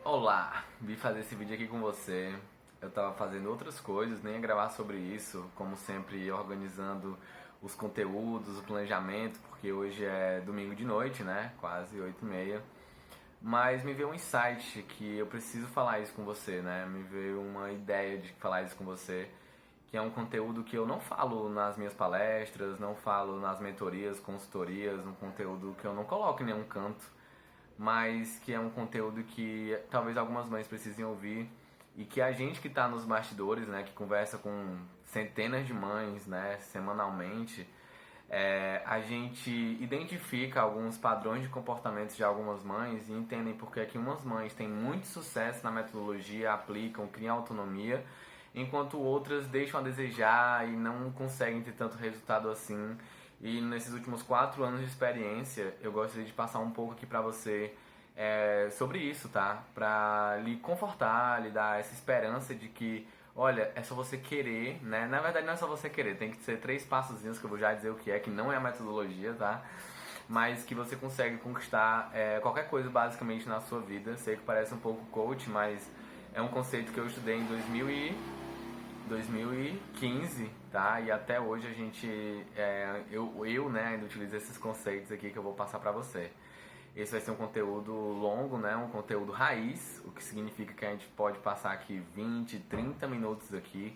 Olá, vim fazer esse vídeo aqui com você. Eu tava fazendo outras coisas, nem ia gravar sobre isso, como sempre organizando os conteúdos, o planejamento, porque hoje é domingo de noite, né? Quase 8h30. Mas me veio um insight que eu preciso falar isso com você, né? Me veio uma ideia de falar isso com você, que é um conteúdo que eu não falo nas minhas palestras, não falo nas mentorias, consultorias, um conteúdo que eu não coloco em nenhum canto, mas que é um conteúdo que talvez algumas mães precisem ouvir e que a gente que está nos bastidores, né, que conversa com centenas de mães, né, semanalmente, a gente identifica alguns padrões de comportamentos de algumas mães e entendem porque é que umas mães têm muito sucesso na metodologia, aplicam, criam autonomia, enquanto outras deixam a desejar e não conseguem ter tanto resultado assim. E nesses últimos 4 anos de experiência, eu gostaria de passar um pouco aqui pra você sobre isso, tá? Pra lhe confortar, lhe dar essa esperança de que, olha, é só você querer, né? Na verdade não é só você querer, tem que ser 3 passozinhos que eu vou já dizer o que não é a metodologia, tá? Mas que você consegue conquistar qualquer coisa basicamente na sua vida. Sei que parece um pouco coach, mas é um conceito que eu estudei em 2015, tá? E até hoje a gente, né, ainda utilizo esses conceitos aqui que eu vou passar pra você. Esse vai ser um conteúdo longo, né, um conteúdo raiz, o que significa que a gente pode passar aqui 20, 30 minutos aqui.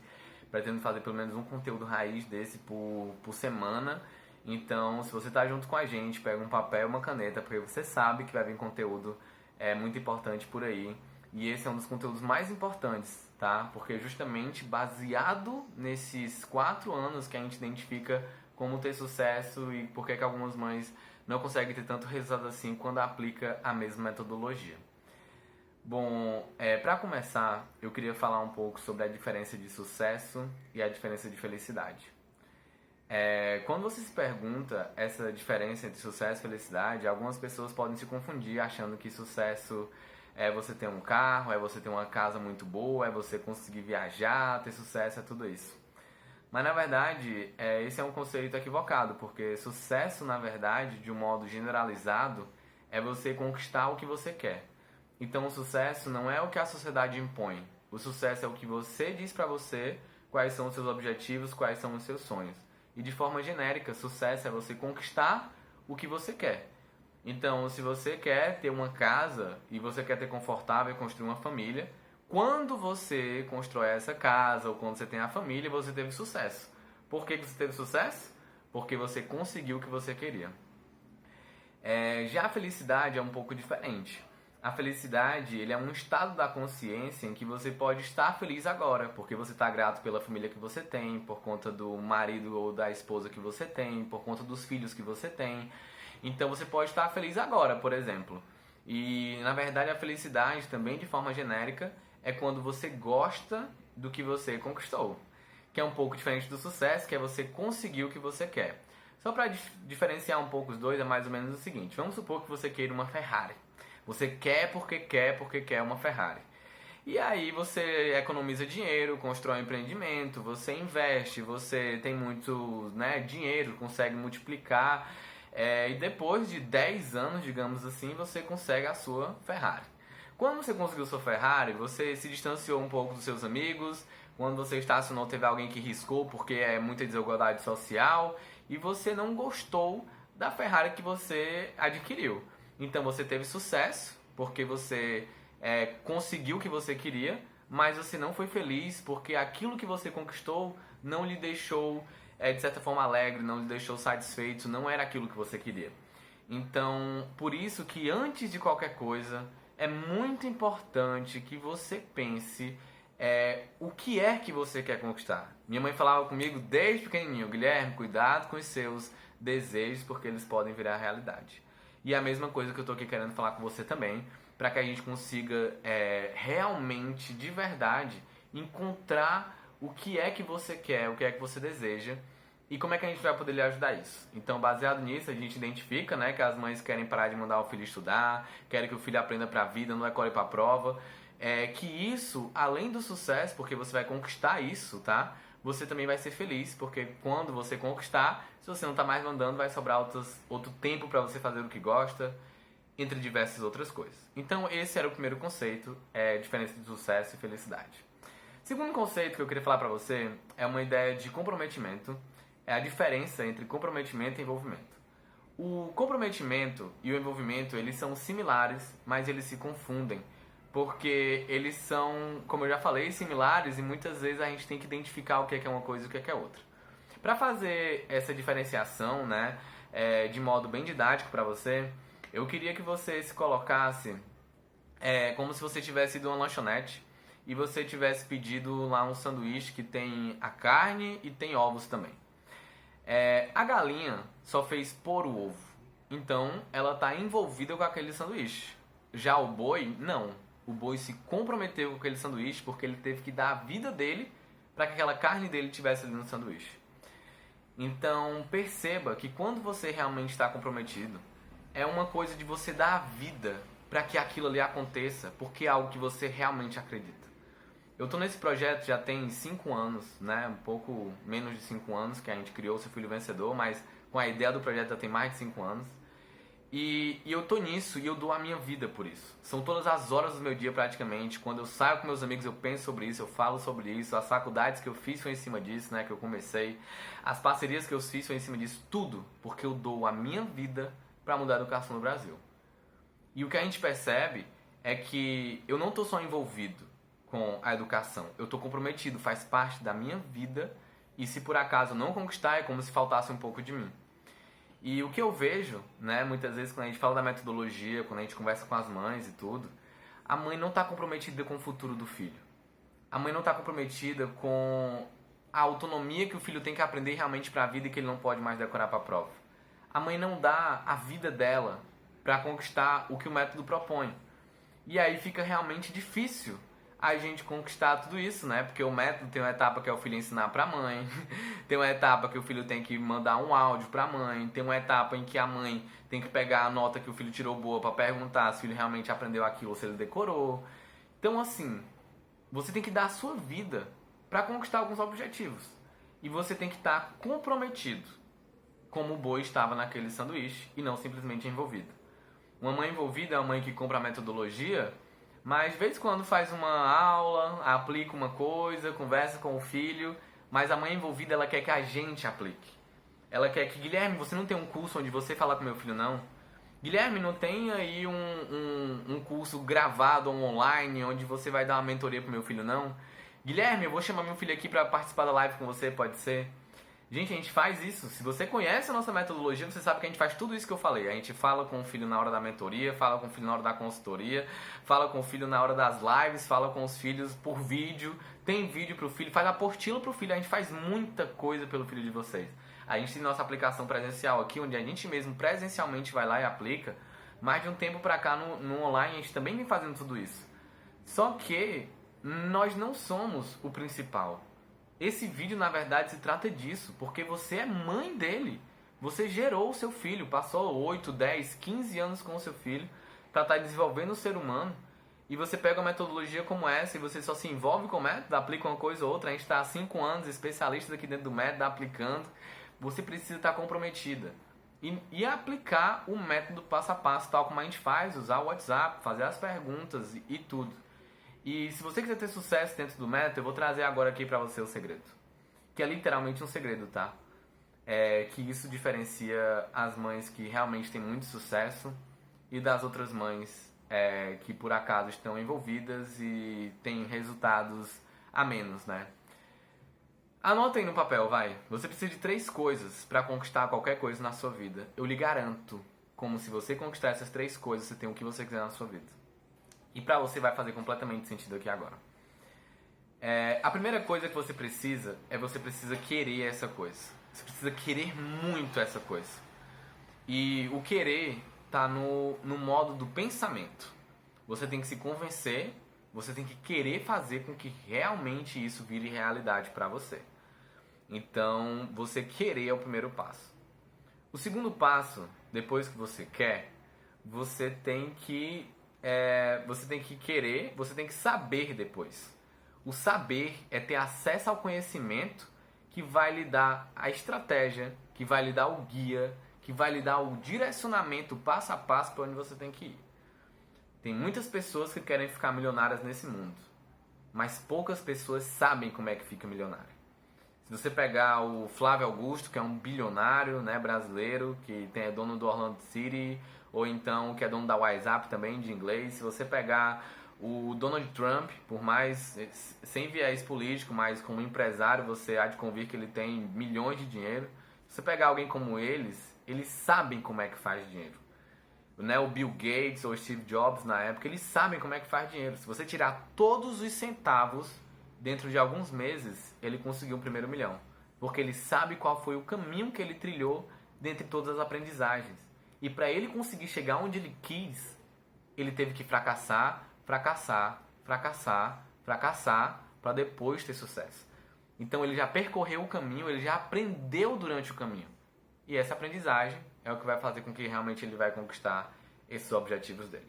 Pretendo fazer pelo menos um conteúdo raiz desse por semana. Então, se você tá junto com a gente, pega um papel e uma caneta, porque você sabe que vai vir conteúdo muito importante por aí. E esse é um dos conteúdos mais importantes, tá? Porque justamente baseado nesses 4 anos que a gente identifica como ter sucesso e por que algumas mães não conseguem ter tanto resultado assim quando aplica a mesma metodologia. Bom, para começar, eu queria falar um pouco sobre a diferença de sucesso e a diferença de felicidade. Quando você se pergunta essa diferença entre sucesso e felicidade, algumas pessoas podem se confundir achando que sucesso é você ter um carro, é você ter uma casa muito boa, é você conseguir viajar, ter sucesso, é tudo isso. Mas na verdade, esse é um conceito equivocado, porque sucesso, na verdade, de um modo generalizado, é você conquistar o que você quer. Então o sucesso não é o que a sociedade impõe. O sucesso é o que você diz pra você, quais são os seus objetivos, quais são os seus sonhos. E de forma genérica, sucesso é você conquistar o que você quer. Então, se você quer ter uma casa e você quer ter confortável e construir uma família, quando você constrói essa casa ou quando você tem a família, você teve sucesso. Por que você teve sucesso? Porque você conseguiu o que você queria. Já a felicidade é um pouco diferente. A felicidade, ele é um estado da consciência em que você pode estar feliz agora, porque você está grato pela família que você tem, por conta do marido ou da esposa que você tem, por conta dos filhos que você tem. Então você pode estar feliz agora, por exemplo. E na verdade a felicidade também, de forma genérica, é quando você gosta do que você conquistou, que é um pouco diferente do sucesso, que é você conseguir o que você quer. Só para diferenciar um pouco os dois, é mais ou menos o seguinte: vamos supor que você queira uma Ferrari. Você quer porque quer uma Ferrari. E aí você economiza dinheiro, constrói um empreendimento, você investe, você tem muito, né, dinheiro, consegue multiplicar. E depois de 10 anos, digamos assim, você consegue a sua Ferrari. Quando você conseguiu sua Ferrari, você se distanciou um pouco dos seus amigos. Quando você estacionou, teve alguém que riscou porque é muita desigualdade social. E você não gostou da Ferrari que você adquiriu. Então você teve sucesso porque você conseguiu o que você queria, mas você não foi feliz porque aquilo que você conquistou não lhe deixou, de certa forma, alegre, não lhe deixou satisfeito, não era aquilo que você queria. Então, por isso que antes de qualquer coisa, é muito importante que você pense o que é que você quer conquistar. Minha mãe falava comigo desde pequenininho: Guilherme, cuidado com os seus desejos porque eles podem virar realidade. E é a mesma coisa que eu tô aqui querendo falar com você também, para que a gente consiga realmente, de verdade, encontrar o que é que você quer, o que é que você deseja e como é que a gente vai poder lhe ajudar isso. Então, baseado nisso, a gente identifica, né, que as mães querem parar de mandar o filho estudar, querem que o filho aprenda pra vida, não decore pra prova. Que isso, além do sucesso, porque você vai conquistar isso, tá? Você também vai ser feliz, porque quando você conquistar, se você não tá mais mandando, vai sobrar outro tempo pra você fazer o que gosta. entre diversas outras coisas. Então esse era o primeiro conceito, diferença de sucesso e felicidade. Segundo conceito que eu queria falar para você é uma ideia de comprometimento, é a diferença entre comprometimento e envolvimento. O comprometimento e o envolvimento, eles são similares, mas eles se confundem, porque eles são, como eu já falei, similares e muitas vezes a gente tem que identificar o que é uma coisa e o que é outra. Para fazer essa diferenciação, né, de modo bem didático para você, eu queria que você se colocasse como se você tivesse ido a uma lanchonete e você tivesse pedido lá um sanduíche que tem a carne e tem ovos também. A galinha só fez pôr o ovo, então ela está envolvida com aquele sanduíche. Já o boi, não. O boi se comprometeu com aquele sanduíche porque ele teve que dar a vida dele para que aquela carne dele estivesse ali no sanduíche. Então perceba que quando você realmente está comprometido, é uma coisa de você dar a vida para que aquilo ali aconteça, porque é algo que você realmente acredita. Eu estou nesse projeto já tem 5 anos, né? Um pouco menos de 5 anos que a gente criou o Seu Filho Vencedor, mas com a ideia do projeto já tem mais de 5 anos. E eu tô nisso e eu dou a minha vida por isso. São todas as horas do meu dia praticamente. Quando eu saio com meus amigos eu penso sobre isso, eu falo sobre isso. As faculdades que eu fiz foi em cima disso, né? Que eu comecei. As parcerias que eu fiz foi em cima disso. Tudo porque eu dou a minha vida para mudar a educação no Brasil. E o que a gente percebe é que eu não tô só envolvido com a educação. Eu tô comprometido, faz parte da minha vida. E se por acaso eu não conquistar, é como se faltasse um pouco de mim. E o que eu vejo, né, muitas vezes quando a gente fala da metodologia, quando a gente conversa com as mães e tudo, a mãe não está comprometida com o futuro do filho. A mãe não está comprometida com a autonomia que o filho tem que aprender realmente para a vida e que ele não pode mais decorar para a prova. A mãe não dá a vida dela para conquistar o que o método propõe. E aí fica realmente difícil a gente conquistar tudo isso, né? Porque o método tem uma etapa que é o filho ensinar pra mãe, tem uma etapa que o filho tem que mandar um áudio pra mãe, tem uma etapa em que a mãe tem que pegar a nota que o filho tirou boa pra perguntar se o filho realmente aprendeu aquilo ou se ele decorou. Então, assim, você tem que dar a sua vida pra conquistar alguns objetivos. E você tem que estar comprometido, como o boi estava naquele sanduíche, e não simplesmente envolvido. Uma mãe envolvida é uma mãe que compra a metodologia, mas de vez em quando faz uma aula, aplica uma coisa, conversa com o filho, mas a mãe envolvida ela quer que a gente aplique. Ela quer que, Guilherme, você não tem um curso onde você fala com meu filho, não? Guilherme, não tem aí um curso gravado online onde você vai dar uma mentoria pro meu filho, não? Guilherme, eu vou chamar meu filho aqui para participar da live com você, pode ser? Gente, a gente faz isso. Se você conhece a nossa metodologia, você sabe que a gente faz tudo isso que eu falei. A gente fala com o filho na hora da mentoria, fala com o filho na hora da consultoria, fala com o filho na hora das lives, fala com os filhos por vídeo, tem vídeo pro filho, faz apostila pro filho. A gente faz muita coisa pelo filho de vocês. A gente tem nossa aplicação presencial aqui, onde a gente mesmo presencialmente vai lá e aplica. Mais de um tempo pra cá no online, a gente também vem fazendo tudo isso. Só que nós não somos o principal. Esse vídeo, na verdade, se trata disso, porque você é mãe dele. Você gerou o seu filho, passou 8, 10, 15 anos com o seu filho para estar desenvolvendo o ser humano. E você pega uma metodologia como essa e você só se envolve com o método, aplica uma coisa ou outra. A gente está há 5 anos, especialistas aqui dentro do método, aplicando. Você precisa estar comprometida. E aplicar o método passo a passo, tal como a gente faz, usar o WhatsApp, fazer as perguntas e tudo. E se você quiser ter sucesso dentro do método, eu vou trazer agora aqui pra você o segredo. Que é literalmente um segredo, tá? Que isso diferencia as mães que realmente têm muito sucesso e das outras mães que por acaso estão envolvidas e têm resultados a menos, né? Anota aí no papel, vai. Você precisa de 3 coisas pra conquistar qualquer coisa na sua vida. Eu lhe garanto, como se você conquistar essas 3 coisas, você tem o que você quiser na sua vida. E pra você vai fazer completamente sentido aqui agora. A primeira coisa que você precisa querer essa coisa. Você precisa querer muito essa coisa. E o querer tá no modo do pensamento. Você tem que se convencer, você tem que querer fazer com que realmente isso vire realidade pra você. Então, você querer é o primeiro passo. O segundo passo, depois que você quer, você tem que querer, você tem que saber depois. O saber é ter acesso ao conhecimento que vai lhe dar a estratégia, que vai lhe dar o guia, que que vai lhe dar o direcionamento passo a passo para onde você tem que ir. Tem muitas pessoas que querem ficar milionárias nesse mundo, mas poucas pessoas sabem como é que fica milionário. Se você pegar o Flávio Augusto, que é um bilionário, né, brasileiro, que é dono do Orlando City, ou então que é dono da WhatsApp também, de inglês. Se você pegar o Donald Trump, por mais, sem viés político, mas como empresário, você há de convir que ele tem milhões de dinheiro. Se você pegar alguém como eles sabem como é que faz dinheiro. Né, o Bill Gates ou Steve Jobs na época, eles sabem como é que faz dinheiro. Se você tirar todos os centavos, dentro de alguns meses, ele conseguiu o primeiro milhão. Porque ele sabe qual foi o caminho que ele trilhou dentre todas as aprendizagens. E para ele conseguir chegar onde ele quis, ele teve que fracassar, fracassar, fracassar, fracassar, para depois ter sucesso. Então ele já percorreu o caminho, ele já aprendeu durante o caminho. E essa aprendizagem é o que vai fazer com que realmente ele vai conquistar esses objetivos dele.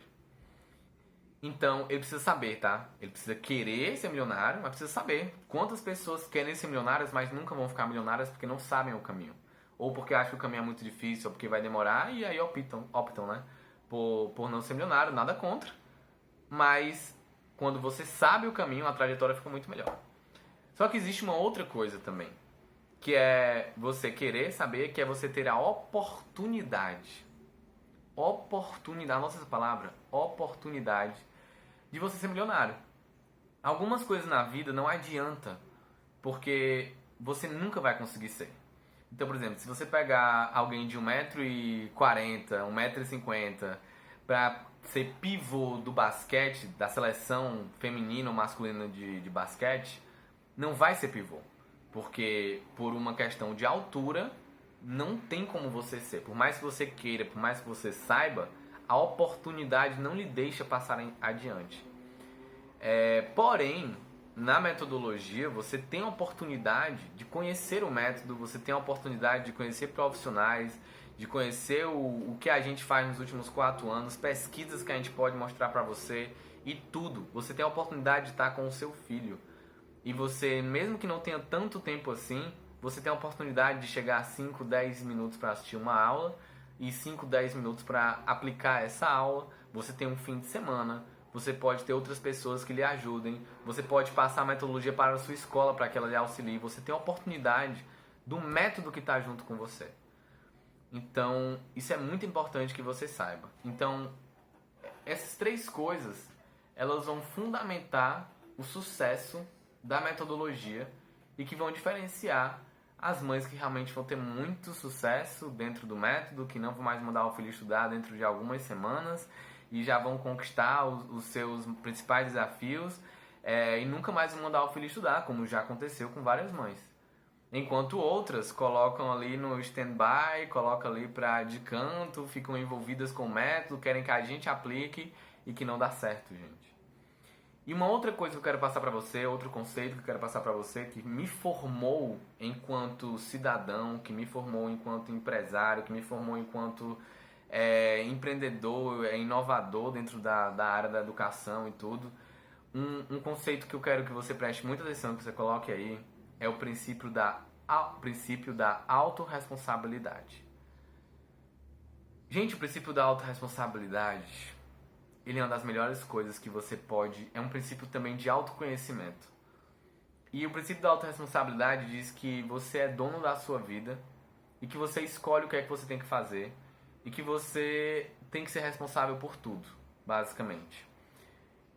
Então, ele precisa saber, tá? Ele precisa querer ser milionário, mas precisa saber quantas pessoas querem ser milionárias, mas nunca vão ficar milionárias porque não sabem o caminho. Ou porque acham que o caminho é muito difícil, ou porque vai demorar, e aí optam, né? Por não ser milionário, nada contra. Mas, quando você sabe o caminho, a trajetória fica muito melhor. Só que existe uma outra coisa também, que é você querer saber, que é você ter a oportunidade. Nossa, essa palavra, oportunidade de você ser milionário. Algumas coisas na vida não adianta, porque você nunca vai conseguir ser. Então, por exemplo, se você pegar alguém de 1,40m, 1,50m, para ser pivô do basquete, da seleção feminina ou masculina de basquete, não vai ser pivô. Porque por uma questão de altura, não tem como você ser. Por mais que você queira, por mais que você saiba, a oportunidade não lhe deixa passar adiante. Porém, na metodologia, você tem a oportunidade de conhecer o método, você tem a oportunidade de conhecer profissionais, de conhecer o que a gente faz nos últimos 4 anos, pesquisas que a gente pode mostrar para você e tudo. Você tem a oportunidade de estar com o seu filho. E você, mesmo que não tenha tanto tempo assim, você tem a oportunidade de chegar a 5, 10 minutos para assistir uma aula e 5, 10 minutos para aplicar essa aula. Você tem um fim de semana, você pode ter outras pessoas que lhe ajudem, você pode passar a metodologia para a sua escola para que ela lhe auxilie. Você tem a oportunidade do método que está junto com você. Então, isso é muito importante que você saiba. Então, essas 3 coisas, elas vão fundamentar o sucesso da metodologia e que vão diferenciar as mães que realmente vão ter muito sucesso dentro do método, que não vão mais mandar o filho estudar dentro de algumas semanas e já vão conquistar os seus principais desafios e nunca mais vão mandar o filho estudar, como já aconteceu com várias mães. Enquanto outras colocam ali no stand-by, colocam ali de canto, ficam envolvidas com o método, querem que a gente aplique e que não dá certo, gente. E uma outra coisa que eu quero passar pra você, outro conceito que eu quero passar pra você, que me formou enquanto cidadão, que me formou enquanto empresário, que me formou enquanto empreendedor, inovador dentro da área da educação e tudo. Um conceito que eu quero que você preste muita atenção, que você coloque aí, é o princípio da autorresponsabilidade. Gente, o princípio da autorresponsabilidade, ele é uma das melhores coisas que você pode... É um princípio também de autoconhecimento. E o princípio da autorresponsabilidade diz que você é dono da sua vida e que você escolhe o que é que você tem que fazer e que você tem que ser responsável por tudo, basicamente.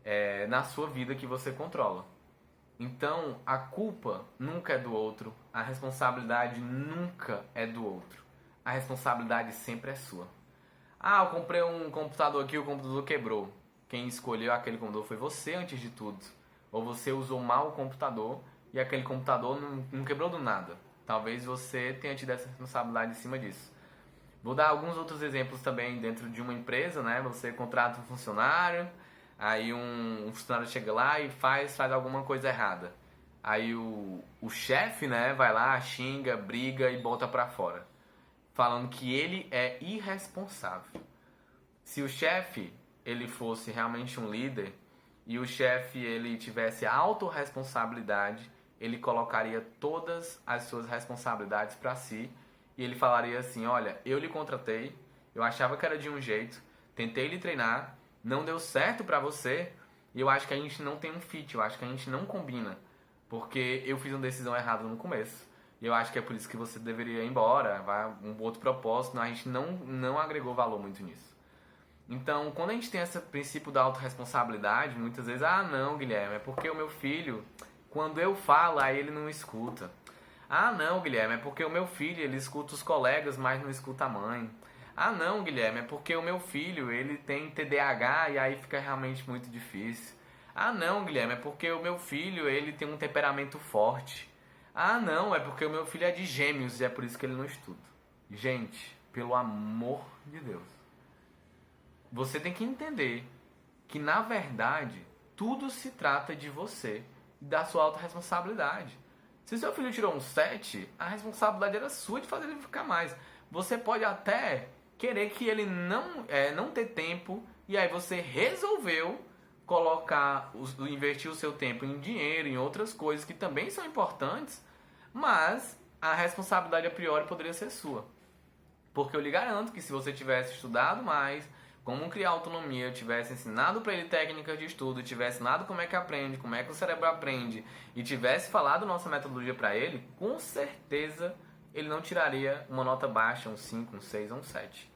É na sua vida que você controla. Então, a culpa nunca é do outro, a responsabilidade nunca é do outro. A responsabilidade sempre é sua. Ah, eu comprei um computador aqui, o computador quebrou. Quem escolheu aquele computador foi você antes de tudo. Ou você usou mal o computador e aquele computador não quebrou do nada. Talvez você tenha tido essa responsabilidade em cima disso. Vou dar alguns outros exemplos também dentro de uma empresa, né? Você contrata um funcionário, aí um funcionário chega lá e faz alguma coisa errada. Aí o chefe, né, vai lá, xinga, briga e bota pra fora, falando que ele é irresponsável. Se o chefe ele fosse realmente um líder e o chefe ele tivesse a autorresponsabilidade, ele colocaria todas as suas responsabilidades para si e ele falaria assim: olha, eu lhe contratei, eu achava que era de um jeito, tentei lhe treinar, não deu certo pra você, e eu acho que a gente não tem um fit, eu acho que a gente não combina, porque eu fiz uma decisão errada no começo. E eu acho que é por isso que você deveria ir embora, vai um outro propósito, a gente não agregou valor muito nisso. Então, quando a gente tem esse princípio da autorresponsabilidade, muitas vezes, ah, não, Guilherme, é porque o meu filho, quando eu falo, aí ele não escuta. Ah, não, Guilherme, é porque o meu filho, ele escuta os colegas, mas não escuta a mãe. Ah, não, Guilherme, é porque o meu filho, ele tem TDAH e aí fica realmente muito difícil. Ah, não, Guilherme, é porque o meu filho, ele tem um temperamento forte. Ah, não, é porque o meu filho é de gêmeos e é por isso que ele não estuda. Gente, pelo amor de Deus. Você tem que entender que, na verdade, tudo se trata de você e da sua autorresponsabilidade. Se seu filho tirou um 7, a responsabilidade era sua de fazer ele ficar mais. Você pode até querer que ele não ter tempo, e aí você resolveu investir o seu tempo em dinheiro, em outras coisas que também são importantes, mas a responsabilidade a priori poderia ser sua. Porque eu lhe garanto que se você tivesse estudado mais, como criar autonomia, tivesse ensinado para ele técnicas de estudo, tivesse ensinado como é que aprende, como é que o cérebro aprende, e tivesse falado nossa metodologia para ele, com certeza ele não tiraria uma nota baixa, um 5, um 6 ou um 7.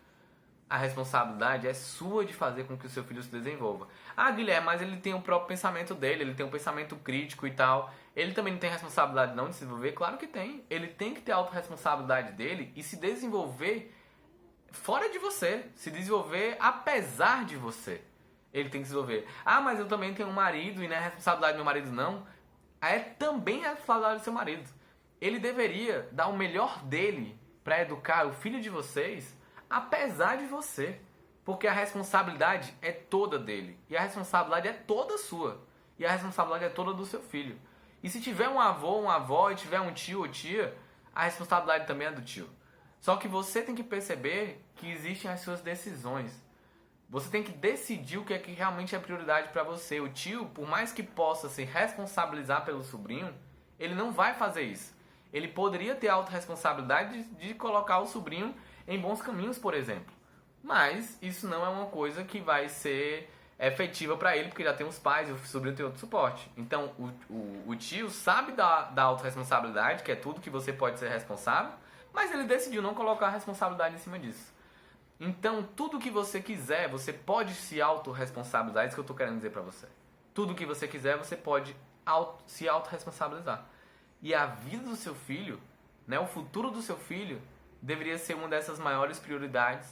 A responsabilidade é sua de fazer com que o seu filho se desenvolva. Ah, Guilherme, mas ele tem o próprio pensamento dele, ele tem um pensamento crítico e tal. Ele também não tem responsabilidade não de se desenvolver? Claro que tem. Ele tem que ter a autorresponsabilidade dele e se desenvolver fora de você, se desenvolver apesar de você. Ele tem que se desenvolver. Ah, mas eu também tenho um marido e não é responsabilidade do meu marido, não. É também a responsabilidade do seu marido. Ele deveria dar o melhor dele para educar o filho de vocês, apesar de você. Porque a responsabilidade é toda dele. E a responsabilidade é toda sua. E a responsabilidade é toda do seu filho. E se tiver um avô, uma avó, e tiver um tio ou tia, a responsabilidade também é do tio. Só que você tem que perceber que existem as suas decisões. Você tem que decidir o que é que realmente é prioridade para você. O tio, por mais que possa se responsabilizar pelo sobrinho, ele não vai fazer isso. Ele poderia ter a autorresponsabilidade de colocar o sobrinho em bons caminhos, por exemplo. Mas isso não é uma coisa que vai ser efetiva para ele, porque já tem os pais e o sobrinho tem outro suporte. Então, o tio sabe da autorresponsabilidade, que é tudo que você pode ser responsável, mas ele decidiu não colocar a responsabilidade em cima disso. Então, tudo que você quiser, você pode se autorresponsabilizar. É isso que eu estou querendo dizer para você. Tudo que você quiser, você pode se autorresponsabilizar. E a vida do seu filho, né, o futuro do seu filho, deveria ser uma dessas maiores prioridades,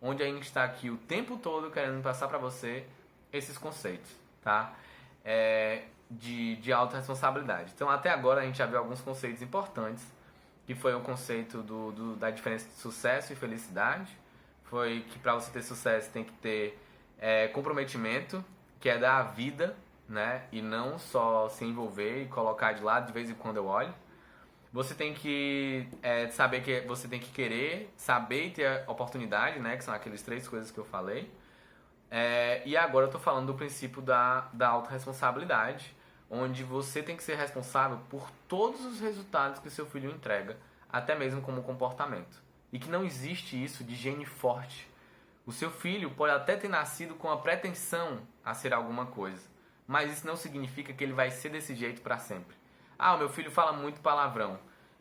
onde a gente está aqui o tempo todo querendo passar para você esses conceitos, tá? De autorresponsabilidade. Então, até agora, a gente já viu alguns conceitos importantes, que foi o conceito da diferença de sucesso e felicidade. Foi que para você ter sucesso tem que ter comprometimento, que é dar a vida, né? E não só se envolver e colocar de lado de vez em quando eu olho. Você tem que saber que você tem que querer, saber e ter a oportunidade, né? Que são aquelas 3 coisas que eu falei. E agora eu estou falando do princípio da autorresponsabilidade, onde você tem que ser responsável por todos os resultados que o seu filho entrega, até mesmo como comportamento. E que não existe isso de gene forte. O seu filho pode até ter nascido com a pretensão a ser alguma coisa, mas isso não significa que ele vai ser desse jeito para sempre. Ah, o meu filho fala muito palavrão.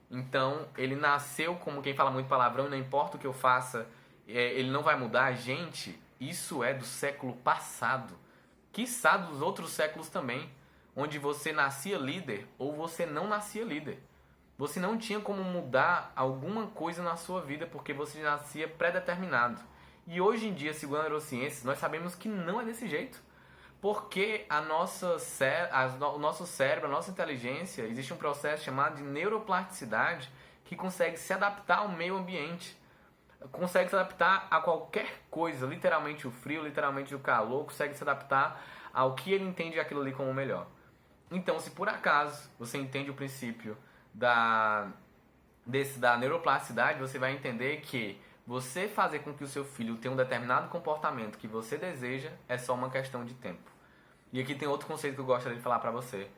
Então, ele nasceu como quem fala muito palavrão, não importa o que eu faça, ele não vai mudar. Gente, isso é do século passado. Quiçá dos outros séculos também, onde você nascia líder ou você não nascia líder. Você não tinha como mudar alguma coisa na sua vida porque você nascia pré-determinado. E hoje em dia, segundo a neurociência, nós sabemos que não é desse jeito. Porque o nosso cérebro, a nossa inteligência, existe um processo chamado de neuroplasticidade que consegue se adaptar ao meio ambiente. Consegue se adaptar a qualquer coisa, literalmente o frio, literalmente o calor, consegue se adaptar ao que ele entende aquilo ali como melhor. Então, se por acaso você entende o princípio da neuroplasticidade, você vai entender que você fazer com que o seu filho tenha um determinado comportamento que você deseja é só uma questão de tempo. E aqui tem outro conceito que eu gostaria de falar pra você,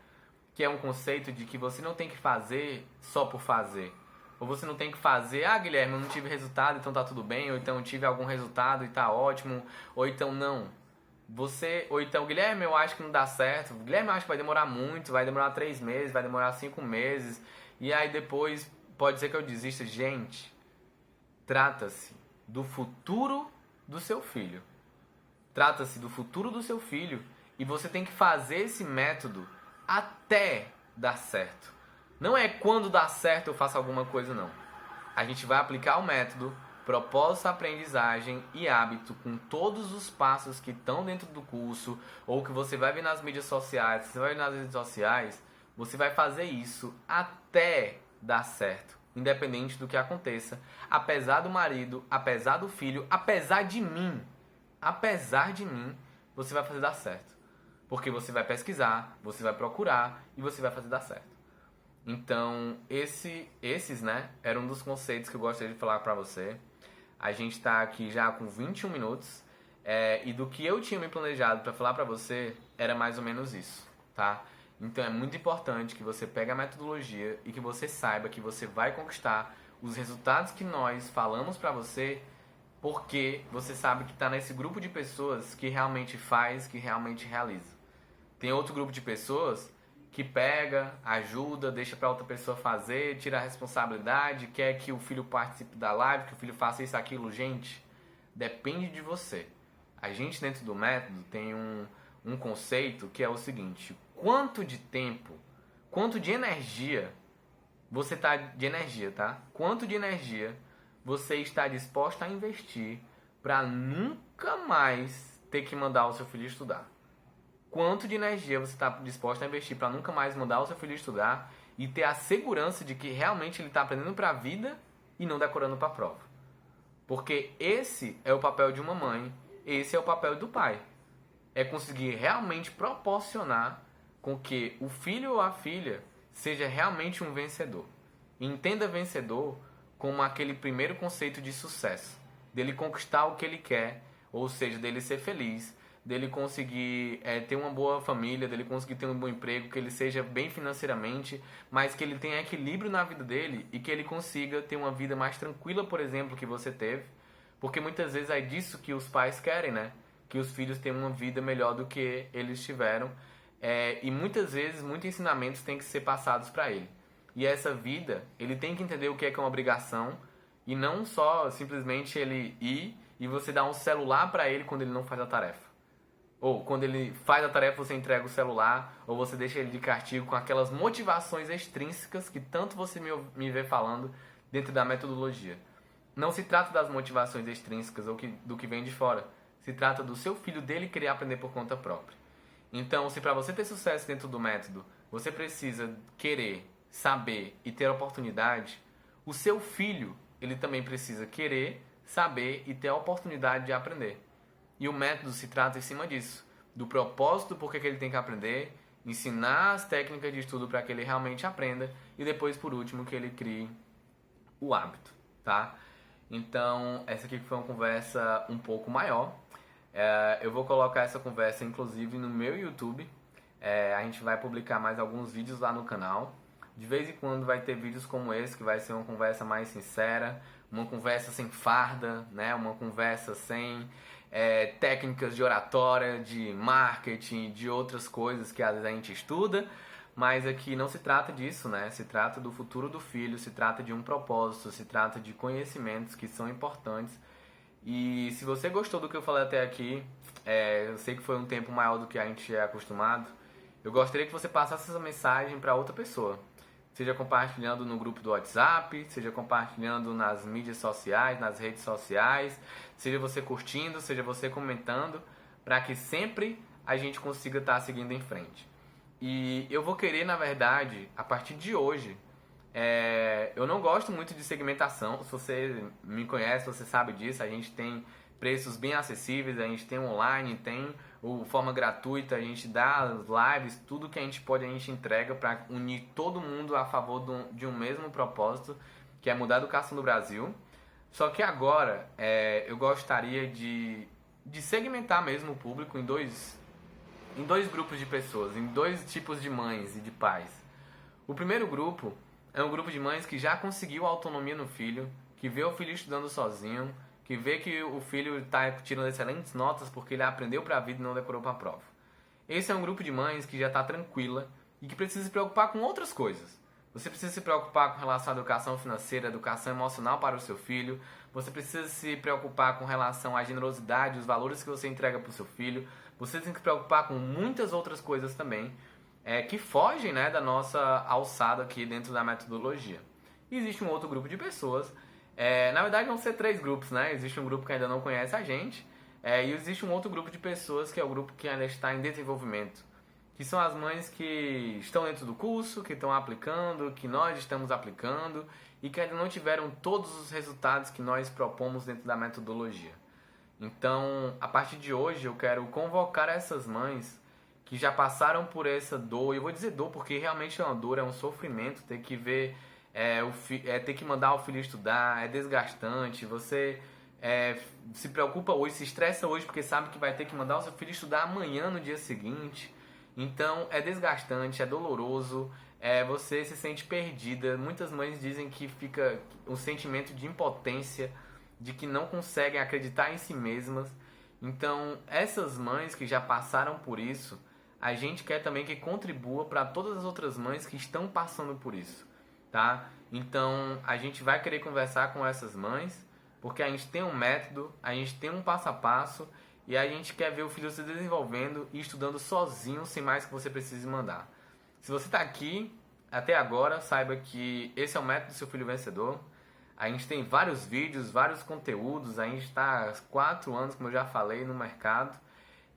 que é um conceito de que você não tem que fazer só por fazer. ou você não tem que fazer, Guilherme, eu não tive resultado, então tá tudo bem, ou então eu tive algum resultado e tá ótimo, ou então não. Ou então, Guilherme, eu acho que não dá certo, Guilherme, eu acho que vai demorar muito, vai demorar 3 meses, vai demorar 5 meses, e aí depois pode ser que eu desista. Gente, trata-se do futuro do seu filho. Trata-se do futuro do seu filho e você tem que fazer esse método até dar certo. Não é quando dá certo eu faço alguma coisa, não. A gente vai aplicar o método, propósito, aprendizagem e hábito com todos os passos que estão dentro do curso ou que você vai ver nas mídias sociais, você vai ver nas redes sociais, você vai fazer isso até dar certo. Independente do que aconteça, apesar do marido, apesar do filho, apesar de mim, você vai fazer dar certo. Porque você vai pesquisar, você vai procurar e você vai fazer dar certo. Então, esses, né, eram um dos conceitos que eu gostaria de falar pra você. A gente tá aqui já com 21 minutos. E do que eu tinha me planejado pra falar pra você, era mais ou menos isso, tá? Então é muito importante que você pegue a metodologia e que você saiba que você vai conquistar os resultados que nós falamos pra você, porque você sabe que está nesse grupo de pessoas que realmente faz, que realmente realiza. Tem outro grupo de pessoas que pega, ajuda, deixa para outra pessoa fazer, tira a responsabilidade, quer que o filho participe da live, que o filho faça isso, aquilo. Gente, depende de você. A gente dentro do método tem um conceito que é o seguinte: quanto de tempo, quanto de energia você tá de energia, tá? Quanto de energia você está disposto a investir para nunca mais ter que mandar o seu filho estudar? Quanto de energia você está disposto a investir para nunca mais mandar o seu filho estudar e ter a segurança de que realmente ele está aprendendo para a vida e não decorando para a prova? Porque esse é o papel de uma mãe, esse é o papel do pai. É conseguir realmente proporcionar com que o filho ou a filha seja realmente um vencedor. E entenda vencedor como aquele primeiro conceito de sucesso, dele conquistar o que ele quer, ou seja, dele ser feliz, dele conseguir ter uma boa família, dele conseguir ter um bom emprego, que ele seja bem financeiramente, mas que ele tenha equilíbrio na vida dele e que ele consiga ter uma vida mais tranquila, por exemplo, que você teve, porque muitas vezes é disso que os pais querem, né? Que os filhos tenham uma vida melhor do que eles tiveram, e muitas vezes muitos ensinamentos têm que ser passados para ele. E essa vida, ele tem que entender o que é uma obrigação e não só simplesmente ele ir e você dar um celular para ele quando ele não faz a tarefa. Ou quando ele faz a tarefa você entrega o celular, ou você deixa ele de castigo com aquelas motivações extrínsecas que tanto você me vê falando dentro da metodologia. Não se trata das motivações extrínsecas ou do que vem de fora. Se trata do seu filho dele querer aprender por conta própria. Então, se para você ter sucesso dentro do método, você precisa querer, saber e ter oportunidade, o seu filho, ele também precisa querer, saber e ter a oportunidade de aprender. E o método se trata em cima disso, do propósito por que ele tem que aprender, ensinar as técnicas de estudo para que ele realmente aprenda e depois, por último, que ele crie o hábito, tá? Então, essa aqui foi uma conversa um pouco maior. Eu vou colocar essa conversa, inclusive, no meu YouTube. A gente vai publicar mais alguns vídeos lá no canal. De vez em quando vai ter vídeos como esse, que vai ser uma conversa mais sincera, uma conversa sem farda, né? Uma conversa sem técnicas de oratória, de marketing, de outras coisas que às vezes a gente estuda, mas aqui não se trata disso, né? Se trata do futuro do filho, se trata de um propósito, se trata de conhecimentos que são importantes. E se você gostou do que eu falei até aqui, eu sei que foi um tempo maior do que a gente é acostumado, eu gostaria que você passasse essa mensagem para outra pessoa. Seja compartilhando no grupo do WhatsApp, seja compartilhando nas mídias sociais, nas redes sociais, seja você curtindo, seja você comentando, para que sempre a gente consiga estar seguindo em frente. E eu vou querer, na verdade, a partir de hoje, eu não gosto muito de segmentação. Se você me conhece, você sabe disso. A gente tem preços bem acessíveis, a gente tem online, tem forma gratuita, a gente dá as lives, tudo que a gente pode a gente entrega para unir todo mundo a favor de um mesmo propósito, que é mudar a educação do Brasil. Só que agora eu gostaria de segmentar mesmo o público em dois grupos de pessoas, em dois tipos de mães e de pais. O primeiro grupo é um grupo de mães que já conseguiu autonomia no filho, que vê o filho estudando sozinho, que vê que o filho está tirando excelentes notas porque ele aprendeu para a vida e não decorou para a prova. Esse é um grupo de mães que já está tranquila e que precisa se preocupar com outras coisas. Você precisa se preocupar com relação à educação financeira, educação emocional para o seu filho. Você precisa se preocupar com relação à generosidade, os valores que você entrega para o seu filho. Você tem que se preocupar com muitas outras coisas também que fogem, né, da nossa alçada aqui dentro da metodologia. E existe um outro grupo de pessoas. Na verdade vão ser 3 grupos, né? Existe um grupo que ainda não conhece a gente. E existe um outro grupo de pessoas que é o grupo que ainda está em desenvolvimento. Que são as mães que estão dentro do curso, que estão aplicando, que nós estamos aplicando e que ainda não tiveram todos os resultados que nós propomos dentro da metodologia. Então, a partir de hoje, eu quero convocar essas mães que já passaram por essa dor. Eu vou dizer dor porque realmente é uma dor, é um sofrimento ter que ver, ter que mandar o filho estudar, é desgastante. Você se preocupa hoje, se estressa hoje porque sabe que vai ter que mandar o seu filho estudar amanhã no dia seguinte. Então é desgastante, é doloroso, você se sente perdida. Muitas mães dizem que fica um sentimento de impotência, de que não conseguem acreditar em si mesmas. Então essas mães que já passaram por isso, a gente quer também que contribua para todas as outras mães que estão passando por isso, tá? Então a gente vai querer conversar com essas mães, porque a gente tem um método, a gente tem um passo a passo, e a gente quer ver o filho se desenvolvendo e estudando sozinho, sem mais que você precise mandar. Se você está aqui até agora, saiba que esse é o método do seu filho vencedor. A gente tem vários vídeos, vários conteúdos. A gente está há 4 anos, como eu já falei, no mercado.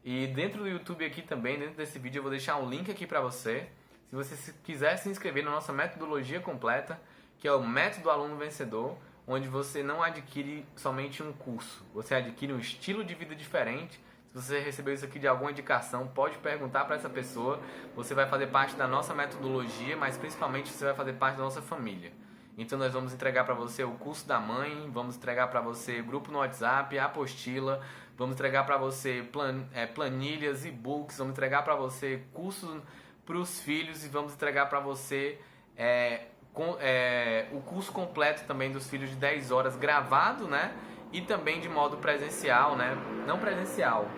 E dentro do YouTube aqui também, dentro desse vídeo, eu vou deixar um link aqui para você. Se você quiser se inscrever na nossa metodologia completa, que é o Método Aluno Vencedor, onde você não adquire somente um curso, você adquire um estilo de vida diferente. Se você recebeu isso aqui de alguma indicação, pode perguntar para essa pessoa. Você vai fazer parte da nossa metodologia, mas principalmente você vai fazer parte da nossa família. Então nós vamos entregar para você o curso da mãe, vamos entregar para você grupo no WhatsApp, apostila, vamos entregar para você planilhas, e-books, vamos entregar para você cursos para os filhos e vamos entregar para você o curso completo também dos filhos de 10 horas gravado, né? E também de modo presencial, né? Não presencial,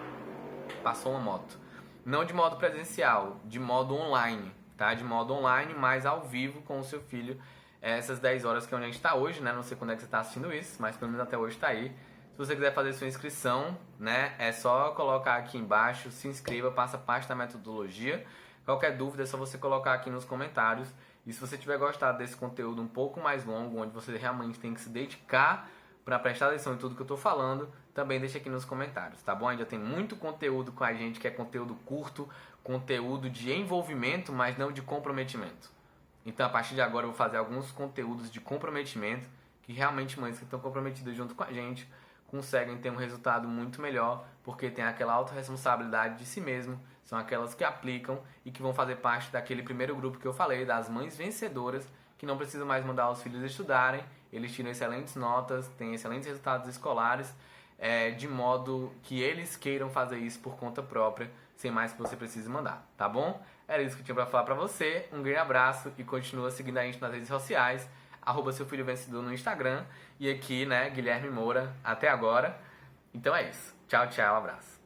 passou uma moto. Não de modo presencial, de modo online, tá? De modo online, mas ao vivo com o seu filho. Essas 10 horas que é onde a gente está hoje, né? Não sei quando é que você está assistindo isso, mas pelo menos até hoje está aí. Se você quiser fazer sua inscrição, né? É só colocar aqui embaixo, se inscreva, faça parte da metodologia. Qualquer dúvida é só você colocar aqui nos comentários. E se você tiver gostado desse conteúdo um pouco mais longo, onde você realmente tem que se dedicar para prestar atenção em tudo que eu estou falando, também deixa aqui nos comentários, tá bom? Ainda tem muito conteúdo com a gente que é conteúdo curto, conteúdo de envolvimento, mas não de comprometimento. Então, a partir de agora, eu vou fazer alguns conteúdos de comprometimento que realmente mães que estão comprometidas junto com a gente conseguem ter um resultado muito melhor, porque tem aquela autorresponsabilidade de si mesmo, são aquelas que aplicam e que vão fazer parte daquele primeiro grupo que eu falei, das mães vencedoras, que não precisam mais mandar os filhos estudarem, eles tiram excelentes notas, têm excelentes resultados escolares, de modo que eles queiram fazer isso por conta própria, sem mais que você precise mandar, tá bom? Era isso que eu tinha pra falar pra você, um grande abraço e continua seguindo a gente nas redes sociais, @seufilhovencedor no Instagram, e aqui, né, Guilherme Moura, até agora. Então é isso, tchau, tchau, abraço.